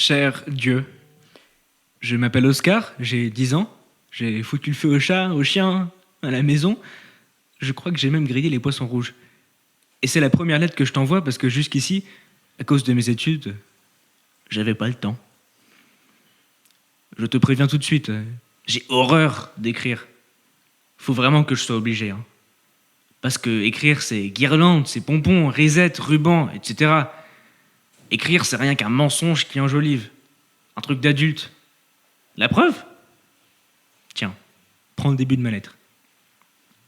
Cher Dieu, je m'appelle Oscar, j'ai 10 ans, j'ai foutu le feu au chat, au chien, à la maison. Je crois que j'ai même grillé les poissons rouges. Et c'est la première lettre que je t'envoie parce que jusqu'ici, à cause de mes études, j'avais pas le temps. Je te préviens tout de suite, j'ai horreur d'écrire. Faut vraiment que je sois obligé. Parce que écrire, c'est guirlande, c'est pompons, risettes, rubans, etc. Écrire, c'est rien qu'un mensonge qui enjolive. Un truc d'adulte. La preuve ? Tiens, prends le début de ma lettre.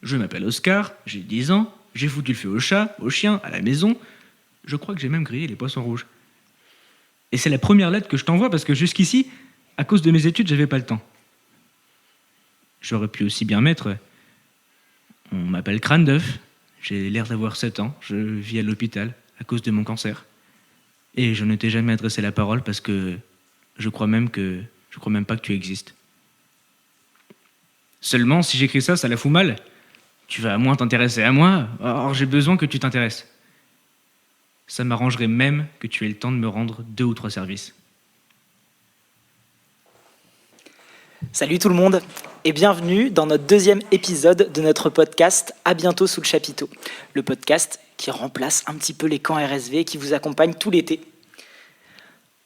Je m'appelle Oscar, j'ai 10 ans, j'ai foutu le feu au chat, au chien, à la maison. Je crois que j'ai même grillé les poissons rouges. Et c'est la première lettre que je t'envoie parce que jusqu'ici, à cause de mes études, j'avais pas le temps. J'aurais pu aussi bien mettre... On m'appelle Crâne d'œuf, j'ai l'air d'avoir 7 ans, je vis à l'hôpital à cause de mon cancer. Et je ne t'ai jamais adressé la parole parce que je crois même pas que tu existes. Seulement, si j'écris ça, ça la fout mal. Tu vas moins t'intéresser à moi, or j'ai besoin que tu t'intéresses. Ça m'arrangerait même que tu aies le temps de me rendre 2 ou 3 services. Salut tout le monde et bienvenue dans notre 2e épisode de notre podcast À bientôt sous le chapiteau. Le podcast qui remplace un petit peu les camps RSV et qui vous accompagne tout l'été.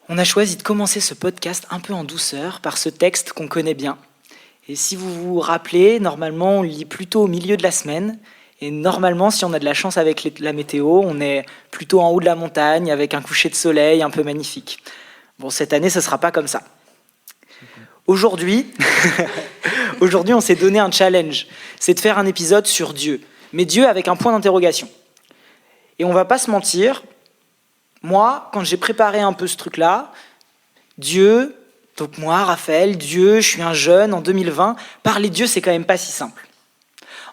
On a choisi de commencer ce podcast un peu en douceur par ce texte qu'on connaît bien. Et si vous vous rappelez, normalement on le lit plutôt au milieu de la semaine. Et normalement, si on a de la chance avec la météo, on est plutôt en haut de la montagne avec un coucher de soleil un peu magnifique. Bon, cette année, ce ne sera pas comme ça. Aujourd'hui, on s'est donné un challenge, c'est de faire un épisode sur Dieu, mais Dieu avec un point d'interrogation. Et on va pas se mentir, moi, quand j'ai préparé un peu ce truc-là, Dieu, donc moi, Raphaël, Dieu, je suis un jeune en 2020, parler de Dieu, c'est quand même pas si simple.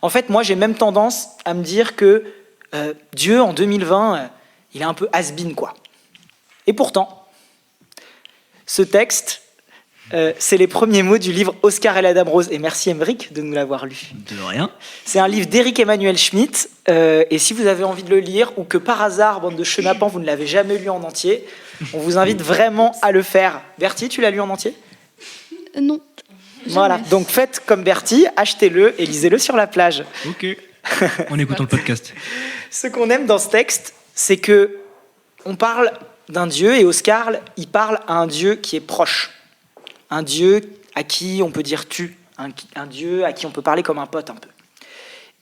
En fait, moi, j'ai même tendance à me dire que Dieu, en 2020, il est un peu has-been, quoi. Et pourtant, ce texte... c'est les premiers mots du livre Oscar et la Dame Rose. Et merci Émeric de nous l'avoir lu. De rien. C'est un livre d'Éric Emmanuel Schmitt. Et si vous avez envie de le lire, ou que par hasard, bande de chenapans, vous ne l'avez jamais lu en entier, on vous invite vraiment à le faire. Bertie, tu l'as lu en entier ? Non. Voilà, donc faites comme Bertie, achetez-le et lisez-le sur la plage. Ok. En écoutant le podcast. Ce qu'on aime dans ce texte, c'est que on parle d'un Dieu, et Oscar, il parle à un Dieu qui est proche. Un Dieu à qui on peut dire tu, un Dieu à qui on peut parler comme un pote un peu.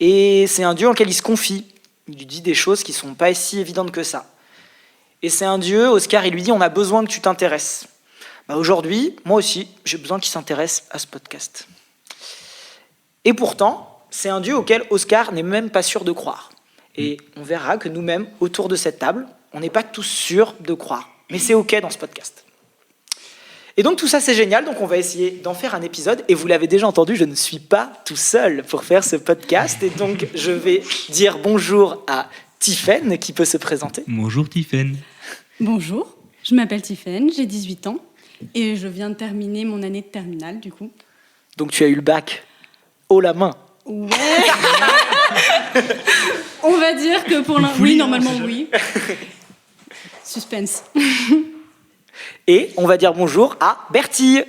Et c'est un Dieu auquel il se confie, il lui dit des choses qui ne sont pas si évidentes que ça. Et c'est un Dieu, Oscar, il lui dit on a besoin que tu t'intéresses. Aujourd'hui, moi aussi, j'ai besoin qu'il s'intéresse à ce podcast. Et pourtant, c'est un Dieu auquel Oscar n'est même pas sûr de croire. Et on verra que nous-mêmes, autour de cette table, on n'est pas tous sûrs de croire. Mais c'est OK dans ce podcast. Et donc tout ça c'est génial, donc on va essayer d'en faire un épisode, et vous l'avez déjà entendu, je ne suis pas tout seul pour faire ce podcast, et donc je vais dire bonjour à Tiffaine qui peut se présenter. Bonjour Tiffaine. Bonjour, je m'appelle Tiffaine, j'ai 18 ans, et je viens de terminer mon année de terminale du coup. Donc tu as eu le bac haut la main. Ouais. On va dire que pour l'instant, oui, normalement oui. Suspense. Et on va dire bonjour à Bertie.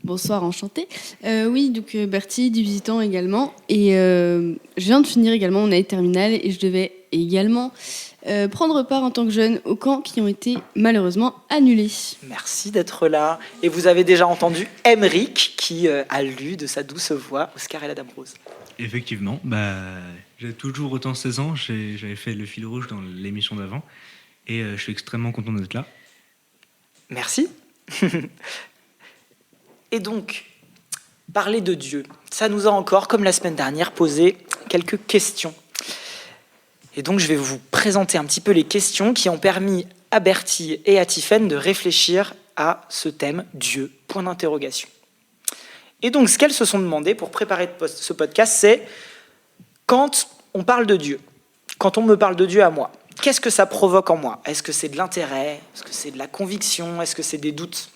Bonsoir, enchantée. Oui, donc Bertie, 18 ans également. Et je viens de finir également mon année de terminale et je devais également prendre part en tant que jeune aux camps qui ont été malheureusement annulés. Merci d'être là. Et vous avez déjà entendu Émeric qui a lu de sa douce voix Oscar et la Dame Rose. Effectivement, j'ai toujours autant 16 ans, j'avais fait le fil rouge dans l'émission d'avant et je suis extrêmement content d'être là. Merci. Et donc, parler de Dieu, ça nous a encore, comme la semaine dernière, posé quelques questions. Et donc, je vais vous présenter un petit peu les questions qui ont permis à Bertie et à Tiffaine de réfléchir à ce thème, Dieu, point d'interrogation. Et donc, ce qu'elles se sont demandées pour préparer ce podcast, c'est quand on parle de Dieu, quand on me parle de Dieu à moi, qu'est-ce que ça provoque en moi ? Est-ce que c'est de l'intérêt ? Est-ce que c'est de la conviction ? Est-ce que c'est des doutes ?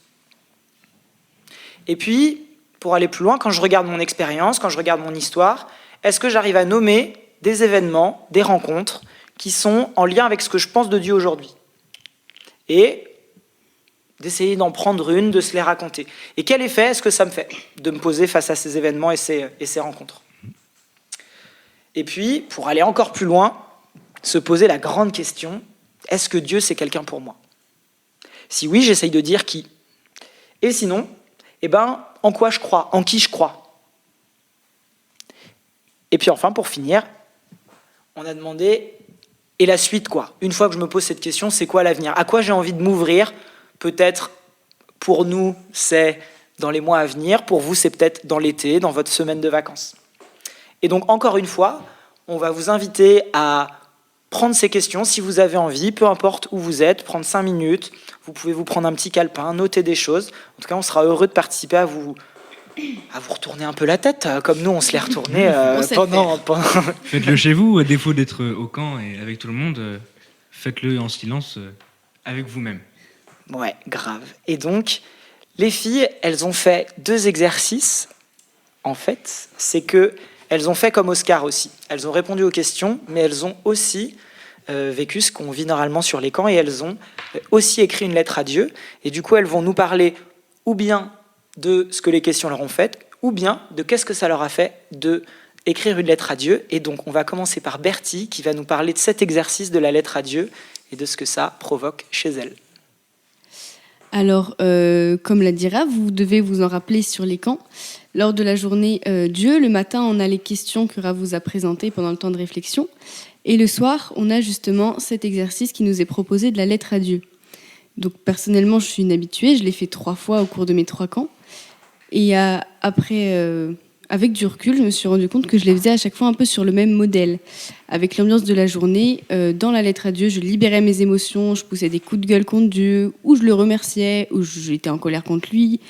Et puis, pour aller plus loin, quand je regarde mon expérience, quand je regarde mon histoire, est-ce que j'arrive à nommer des événements, des rencontres qui sont en lien avec ce que je pense de Dieu aujourd'hui ? Et d'essayer d'en prendre une, de se les raconter. Et quel effet est-ce que ça me fait de me poser face à ces événements et ces rencontres? Et puis, pour aller encore plus loin, se poser la grande question, est-ce que Dieu, c'est quelqu'un pour moi? Si oui, j'essaye de dire qui. Et sinon, en quoi je crois? En qui je crois? Et puis enfin, pour finir, on a demandé, et la suite quoi? Une fois que je me pose cette question, c'est quoi l'avenir? À quoi j'ai envie de m'ouvrir? Peut-être pour nous, c'est dans les mois à venir. Pour vous, c'est peut-être dans l'été, dans votre semaine de vacances. Et donc, encore une fois, on va vous inviter à prendre ces questions si vous avez envie, peu importe où vous êtes, prendre 5 minutes. Vous pouvez vous prendre un petit calepin, noter des choses. En tout cas, on sera heureux de participer à vous retourner un peu la tête, comme nous, on se l'est retourné pendant... Faites-le chez vous, à défaut d'être au camp et avec tout le monde, faites-le en silence avec vous-même. Ouais, grave. Et donc, les filles, elles ont fait 2 exercices. En fait, c'est qu'elles ont fait comme Oscar aussi. Elles ont répondu aux questions, mais elles ont aussi vécu ce qu'on vit normalement sur les camps et elles ont aussi écrit une lettre à Dieu. Et du coup, elles vont nous parler ou bien de ce que les questions leur ont fait, ou bien de qu'est-ce que ça leur a fait de écrire une lettre à Dieu. Et donc, on va commencer par Bertie, qui va nous parler de cet exercice de la lettre à Dieu et de ce que ça provoque chez elle. Alors, comme l'a dit Rav, vous devez vous en rappeler sur les camps. Lors de la journée Dieu, le matin, on a les questions que Rav vous a présentées pendant le temps de réflexion. Et le soir, on a justement cet exercice qui nous est proposé de la lettre à Dieu. Donc, personnellement, je suis une habituée. Je l'ai fait 3 fois au cours de mes 3 camps. Et après, avec du recul, je me suis rendu compte que je les faisais à chaque fois un peu sur le même modèle. Avec l'ambiance de la journée, dans la lettre à Dieu, je libérais mes émotions, je poussais des coups de gueule contre Dieu, ou je le remerciais, ou j'étais en colère contre lui,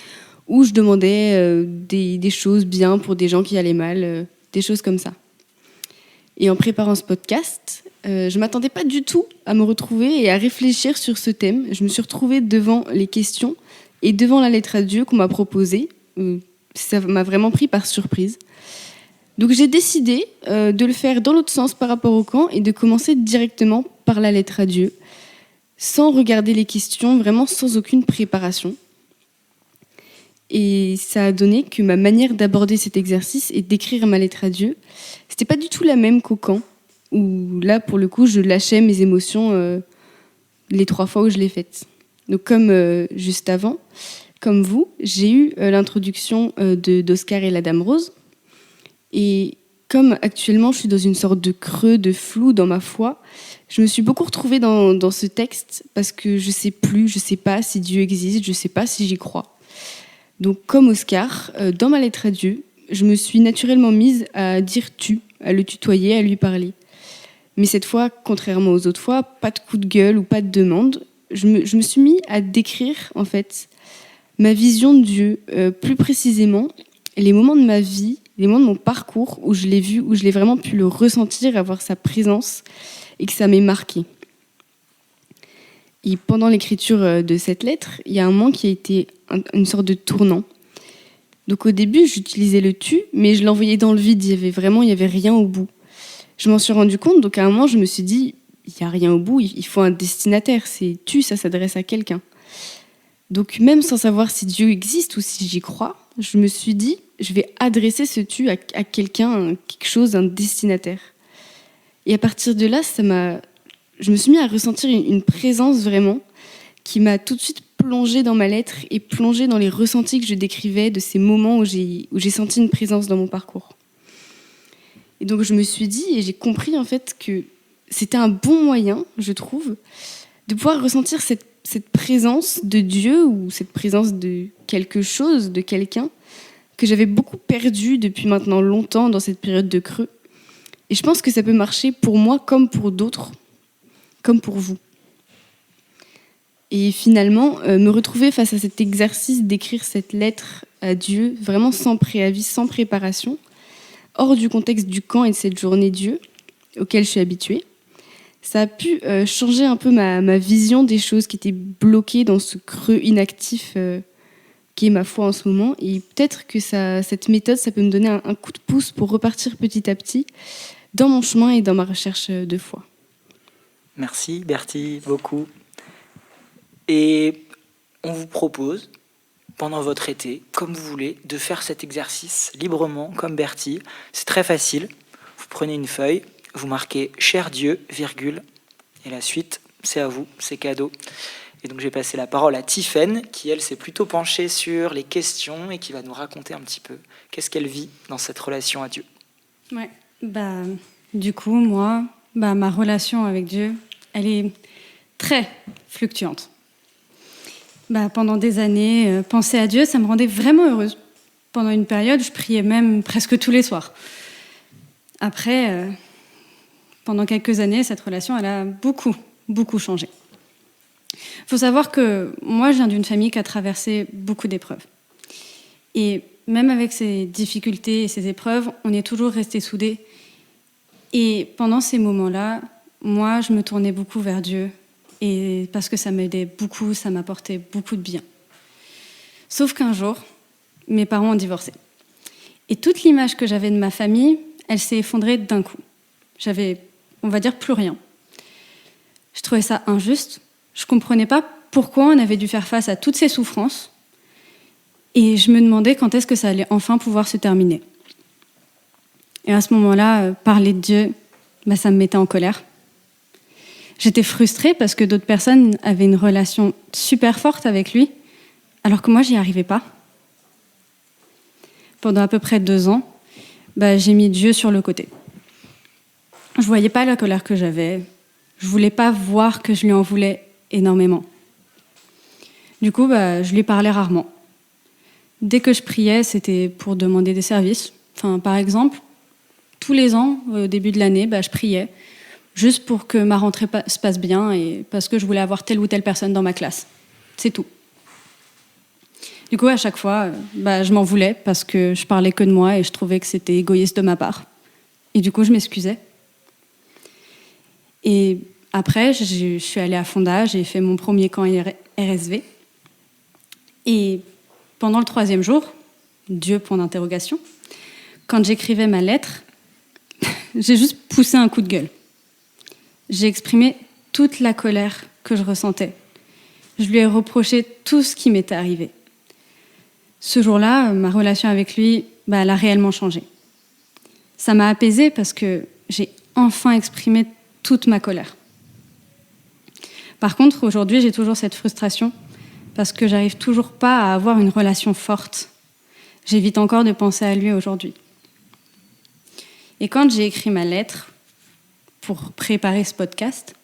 ou je demandais des choses bien pour des gens qui allaient mal, des choses comme ça. Et en préparant ce podcast, je ne m'attendais pas du tout à me retrouver et à réfléchir sur ce thème. Je me suis retrouvée devant les questions et devant la lettre à Dieu qu'on m'a proposée. Ça m'a vraiment pris par surprise. Donc j'ai décidé de le faire dans l'autre sens par rapport au camp et de commencer directement par la lettre à Dieu, sans regarder les questions, vraiment sans aucune préparation. Et ça a donné que ma manière d'aborder cet exercice et d'écrire ma lettre à Dieu, c'était pas du tout la même qu'au camp, où là, pour le coup, je lâchais mes émotions les 3 fois où je l'ai faite. Donc comme juste avant, comme vous, j'ai eu l'introduction d'Oscar et la Dame Rose. Et comme actuellement, je suis dans une sorte de creux, de flou dans ma foi, je me suis beaucoup retrouvée dans ce texte parce que je sais plus, je sais pas si Dieu existe, je sais pas si j'y crois. Donc comme Oscar, dans ma lettre à Dieu, je me suis naturellement mise à dire tu, à le tutoyer, à lui parler. Mais cette fois, contrairement aux autres fois, pas de coup de gueule ou pas de demande. Je me suis mis à décrire en fait ma vision de Dieu, plus précisément les moments de ma vie, les moments de mon parcours où je l'ai vu, où je l'ai vraiment pu le ressentir, avoir sa présence et que ça m'ait marqué. Et pendant l'écriture de cette lettre, il y a un moment qui a été une sorte de tournant. Donc au début, j'utilisais le tu, mais je l'envoyais dans le vide, il y avait rien au bout. Je m'en suis rendu compte, donc à un moment, je me suis dit, il n'y a rien au bout, il faut un destinataire, c'est tu, ça s'adresse à quelqu'un. Donc même sans savoir si Dieu existe ou si j'y crois, je me suis dit, je vais adresser ce tu à quelqu'un, quelque chose, un destinataire. Et à partir de là, je me suis mis à ressentir une présence vraiment qui m'a tout de suite plongée dans ma lettre et plongée dans les ressentis que je décrivais de ces moments où j'ai senti une présence dans mon parcours. Et donc je me suis dit, et j'ai compris en fait que c'était un bon moyen, je trouve, de pouvoir ressentir cette présence de Dieu ou cette présence de quelque chose, de quelqu'un, que j'avais beaucoup perdu depuis maintenant longtemps dans cette période de creux. Et je pense que ça peut marcher pour moi comme pour d'autres, comme pour vous. Et finalement, me retrouver face à cet exercice d'écrire cette lettre à Dieu, vraiment sans préavis, sans préparation, hors du contexte du camp et de cette journée Dieu, auquel je suis habituée, ça a pu changer un peu ma vision des choses qui étaient bloquées dans ce creux inactif qui est ma foi en ce moment. Et peut-être que cette méthode, ça peut me donner un coup de pouce pour repartir petit à petit dans mon chemin et dans ma recherche de foi. Merci Bertie, beaucoup. Et on vous propose, pendant votre été, comme vous voulez, de faire cet exercice librement, comme Bertie. C'est très facile. Vous prenez une feuille, vous marquez « Cher Dieu, virgule », et la suite, c'est à vous, c'est cadeau. Et donc j'ai passé la parole à Tiffaine, qui elle s'est plutôt penchée sur les questions et qui va nous raconter un petit peu qu'est-ce qu'elle vit dans cette relation à Dieu. Ouais. Du coup, moi, ma relation avec Dieu, elle est très fluctuante. Pendant des années, penser à Dieu, ça me rendait vraiment heureuse. Pendant une période, je priais même presque tous les soirs. Après, pendant quelques années, cette relation, elle a beaucoup changé. Il faut savoir que moi, je viens d'une famille qui a traversé beaucoup d'épreuves. Et même avec ces difficultés et ces épreuves, on est toujours restés soudés. Et pendant ces moments-là, moi, je me tournais beaucoup vers Dieu. Et parce que ça m'aidait beaucoup, ça m'apportait beaucoup de bien. Sauf qu'un jour, mes parents ont divorcé. Et toute l'image que j'avais de ma famille, elle s'est effondrée d'un coup. J'avais, on va dire, plus rien. Je trouvais ça injuste. Je ne comprenais pas pourquoi on avait dû faire face à toutes ces souffrances. Et je me demandais quand est-ce que ça allait enfin pouvoir se terminer. Et à ce moment-là, parler de Dieu, ça me mettait en colère. J'étais frustrée parce que d'autres personnes avaient une relation super forte avec lui, alors que moi, j'y arrivais pas. Pendant à peu près 2 ans, j'ai mis Dieu sur le côté. Je voyais pas la colère que j'avais. Je voulais pas voir que je lui en voulais énormément. Du coup, je lui parlais rarement. Dès que je priais, c'était pour demander des services. Par exemple, tous les ans, au début de l'année, je priais juste pour que ma rentrée se passe bien et parce que je voulais avoir telle ou telle personne dans ma classe. C'est tout. Du coup, à chaque fois, je m'en voulais parce que je parlais que de moi et je trouvais que c'était égoïste de ma part. Et du coup, je m'excusais. Et après, je suis allée à Fonda, j'ai fait mon premier camp RSV. Et pendant le 3e jour, Dieu, point d'interrogation, quand j'écrivais ma lettre, j'ai juste poussé un coup de gueule. J'ai exprimé toute la colère que je ressentais. Je lui ai reproché tout ce qui m'était arrivé. Ce jour-là, ma relation avec lui, elle a réellement changé. Ça m'a apaisée parce que j'ai enfin exprimé toute ma colère. Par contre, aujourd'hui, j'ai toujours cette frustration parce que j'arrive toujours pas à avoir une relation forte. J'évite encore de penser à lui aujourd'hui. Et quand j'ai écrit ma lettre pour préparer ce podcast,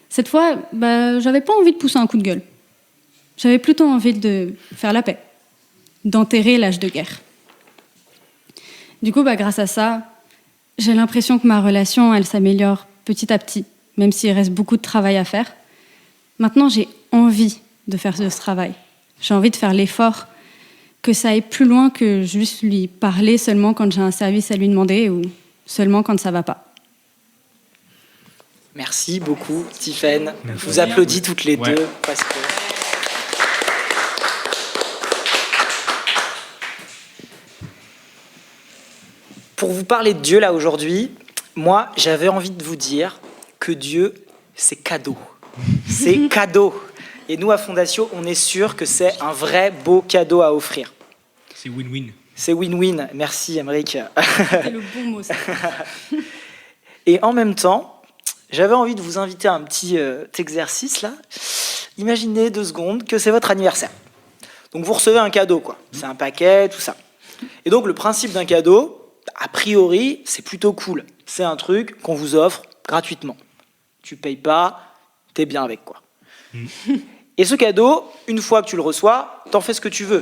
cette fois, j'avais pas envie de pousser un coup de gueule. J'avais plutôt envie de faire la paix, d'enterrer l'âge de guerre. Du coup, grâce à ça, j'ai l'impression que ma relation, elle s'améliore petit à petit, même s'il reste beaucoup de travail à faire. Maintenant, j'ai envie de faire ce travail. J'ai envie de faire l'effort, que ça aille plus loin que juste lui parler seulement quand j'ai un service à lui demander ou seulement quand ça va pas. Merci beaucoup, Tiffaine. Je vous applaudis toutes les deux parce que... Pour vous parler de Dieu là aujourd'hui, moi j'avais envie de vous dire que Dieu c'est cadeau. C'est cadeau. Et nous à Fondatio, on est sûr que c'est un vrai beau cadeau à offrir. C'est win-win. C'est win-win. Merci Aymeric. C'est le bon mot ça. Et en même temps, j'avais envie de vous inviter à un petit exercice là. Imaginez 2 secondes que c'est votre anniversaire. Donc vous recevez un cadeau quoi. C'est un paquet, tout ça. Et donc le principe d'un cadeau, a priori, c'est plutôt cool. C'est un truc qu'on vous offre gratuitement. Tu payes pas, t'es bien avec quoi. Et ce cadeau, une fois que tu le reçois, t'en fais ce que tu veux.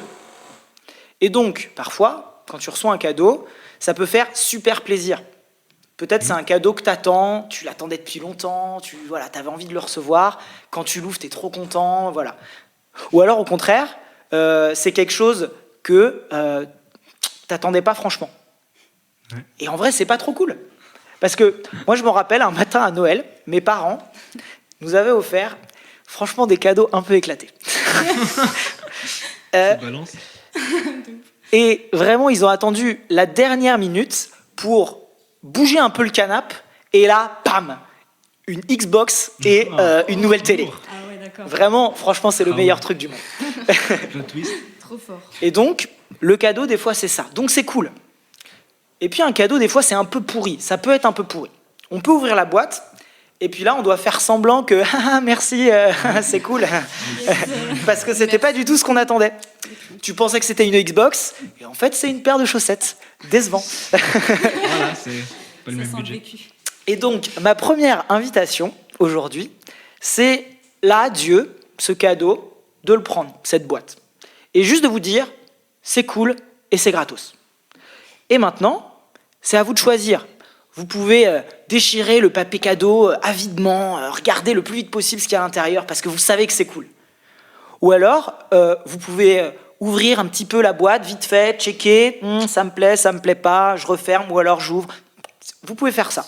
Et donc, parfois, quand tu reçois un cadeau, ça peut faire super plaisir. Peut-être c'est un cadeau que t'attends, tu l'attendais depuis longtemps, t'avais envie de le recevoir. Quand tu l'ouvres, t'es trop content, voilà. Ou alors, au contraire, c'est quelque chose que t'attendais pas franchement. Et en vrai, c'est pas trop cool. Parce que moi, je me rappelle, un matin à Noël, mes parents nous avaient offert, franchement, des cadeaux un peu éclatés. Balance. Et vraiment, ils ont attendu la dernière minute pour bouger un peu le canapé. Et là, bam, une Xbox et une nouvelle télé. d'accord. Vraiment, franchement, c'est le Ah meilleur ouais. truc du monde. Plot twist. Trop fort. Et donc, le cadeau, des fois, c'est ça. Donc, c'est cool. Et puis, un cadeau, des fois, c'est un peu pourri. Ça peut être un peu pourri. On peut ouvrir la boîte, et puis là, on doit faire semblant que ah, merci, c'est cool. Parce que c'était pas du tout ce qu'on attendait. Tu pensais que c'était une Xbox, et en fait, c'est une paire de chaussettes. Décevant. Voilà, c'est pas le Ça même sent le budget. vécu. Et donc, ma première invitation aujourd'hui, c'est là, Dieu, ce cadeau, de le prendre, cette boîte. Et juste de vous dire, c'est cool et c'est gratos. Et maintenant, c'est à vous de choisir. Vous pouvez déchirer le papier cadeau avidement, regarder le plus vite possible ce qu'il y a à l'intérieur parce que vous savez que c'est cool. Ou alors, vous pouvez ouvrir un petit peu la boîte, vite fait, checker, ça me plaît pas, je referme, ou alors j'ouvre. Vous pouvez faire ça.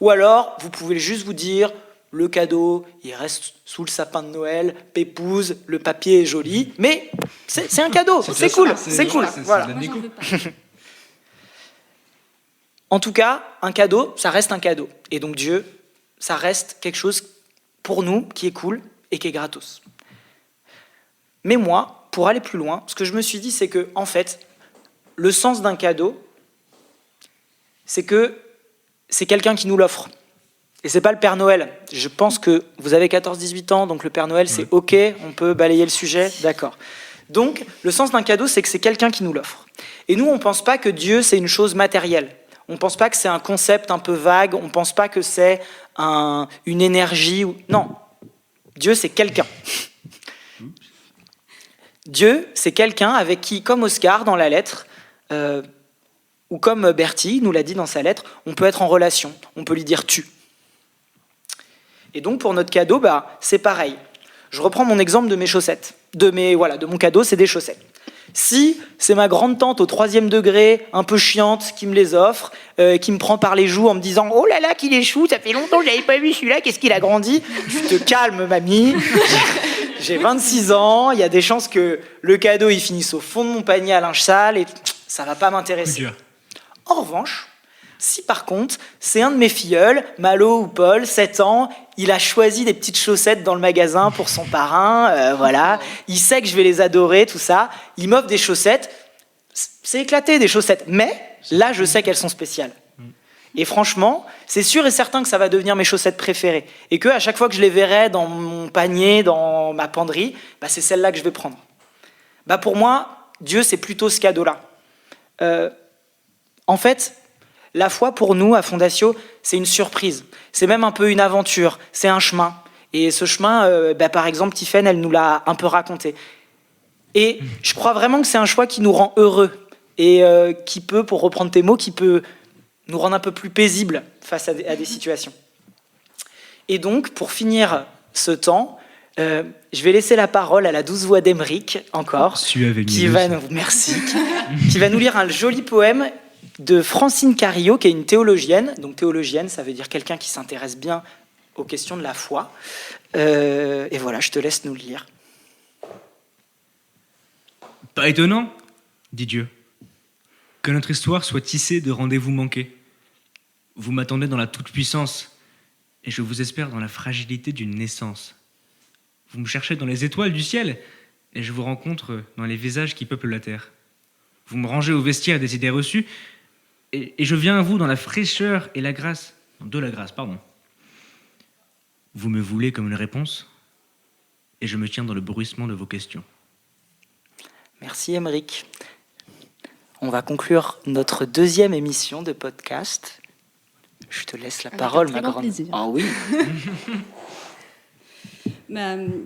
Ou alors, vous pouvez juste vous dire, le cadeau, il reste sous le sapin de Noël, pépouze, le papier est joli, mais c'est un cadeau, c'est cool, c'est cool. Voilà. de la Moi, j'en déco. veux pas. En tout cas, un cadeau, ça reste un cadeau. Et donc Dieu, ça reste quelque chose pour nous qui est cool et qui est gratos. Mais moi, pour aller plus loin, ce que je me suis dit, c'est que, en fait, le sens d'un cadeau, c'est que c'est quelqu'un qui nous l'offre. Et c'est pas le Père Noël. Je pense que vous avez 14-18 ans, donc le Père Noël, c'est OK, on peut balayer le sujet, d'accord. Donc, le sens d'un cadeau, c'est que c'est quelqu'un qui nous l'offre. Et nous, on pense pas que Dieu, c'est une chose matérielle. On pense pas que c'est un concept un peu vague, on pense pas que c'est une énergie. Non, Dieu, c'est quelqu'un. Dieu, c'est quelqu'un avec qui, comme Oscar dans la lettre, ou comme Bertie nous l'a dit dans sa lettre, on peut être en relation, on peut lui dire tu. Et donc pour notre cadeau, c'est pareil. Je reprends mon exemple de mes chaussettes. De mon cadeau, c'est des chaussettes. Si c'est ma grande tante au 3e degré, un peu chiante, qui me les offre, qui me prend par les joues en me disant « Oh là là, qu'il est chou, ça fait longtemps que je l'avais pas vu celui-là, qu'est-ce qu'il a grandi ?» Je te calme, mamie. J'ai 26 ans, il y a des chances que le cadeau il finisse au fond de mon panier à linge sale et ça va pas m'intéresser. Dur. En revanche, si par contre, c'est un de mes filleuls, Malo ou Paul, 7 ans, il a choisi des petites chaussettes dans le magasin pour son parrain, voilà, il sait que je vais les adorer, tout ça, il m'offre des chaussettes, c'est éclaté des chaussettes, mais là je sais qu'elles sont spéciales. Et franchement, c'est sûr et certain que ça va devenir mes chaussettes préférées. Et qu'à chaque fois que je les verrai dans mon panier, dans ma penderie, c'est celle-là que je vais prendre. Pour moi, Dieu, c'est plutôt ce cadeau-là. En fait, la foi pour nous, à Fondatio, c'est une surprise. C'est même un peu une aventure, c'est un chemin. Et ce chemin, par exemple, Tiffaine, elle nous l'a un peu raconté. Et je crois vraiment que c'est un choix qui nous rend heureux. Et qui peut, pour reprendre tes mots, qui peut nous rendre un peu plus paisibles face à des situations. Et donc, pour finir ce temps, je vais laisser la parole à la douce voix d'Emeric, encore, qui va nous lire un joli poème de Francine Carillo, qui est une théologienne. Donc théologienne, ça veut dire quelqu'un qui s'intéresse bien aux questions de la foi. Et voilà, je te laisse nous le lire. Pas étonnant, dit Dieu, que notre histoire soit tissée de rendez-vous manqués. Vous m'attendez dans la toute-puissance, et je vous espère dans la fragilité d'une naissance. Vous me cherchez dans les étoiles du ciel, et je vous rencontre dans les visages qui peuplent la terre. Vous me rangez au vestiaire des idées reçues, et je viens à vous dans la fraîcheur et la grâce, de la grâce, pardon. Vous me voulez comme une réponse, et je me tiens dans le bruissement de vos questions. Merci Emeric. On va conclure notre 2e émission de podcast. Je te laisse la parole, ma grande. Plaisir. Ah oui.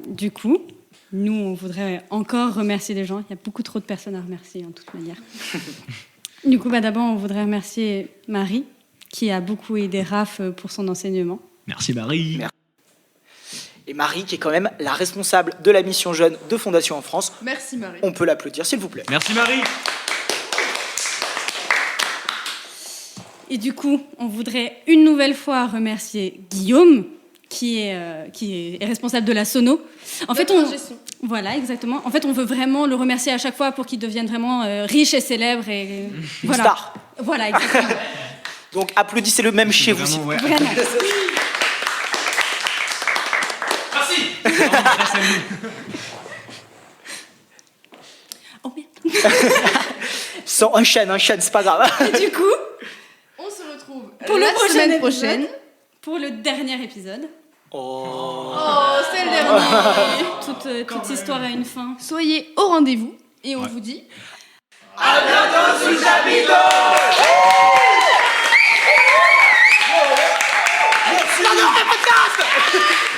Du coup, nous, on voudrait encore remercier les gens. Il y a beaucoup trop de personnes à remercier, en toute manière. Du coup, d'abord, on voudrait remercier Marie, qui a beaucoup aidé Raph pour son enseignement. Merci Marie. Merci. Et Marie, qui est quand même la responsable de la mission jeune de Fondation en France. Merci Marie. On peut l'applaudir, s'il vous plaît. Merci Marie. Et du coup, on voudrait une nouvelle fois remercier Guillaume, qui est responsable de la sono. En fait, voilà, exactement. En fait, on veut vraiment le remercier à chaque fois pour qu'il devienne vraiment riche et célèbre. Et, Une star. Voilà, exactement. Donc applaudissez le même chez vous. Vraiment, ouais. Vraiment. Merci. grâce à nous. Oh merde. Enchaîne, c'est pas grave. Et du coup, On se retrouve pour la le prochain semaine épisode, prochaine. pour le dernier épisode. Oh. Oh, c'est le dernier. Toute histoire a une fin. Soyez au rendez-vous et on vous dit À bientôt sous le chapiteau. Merci. Podcast.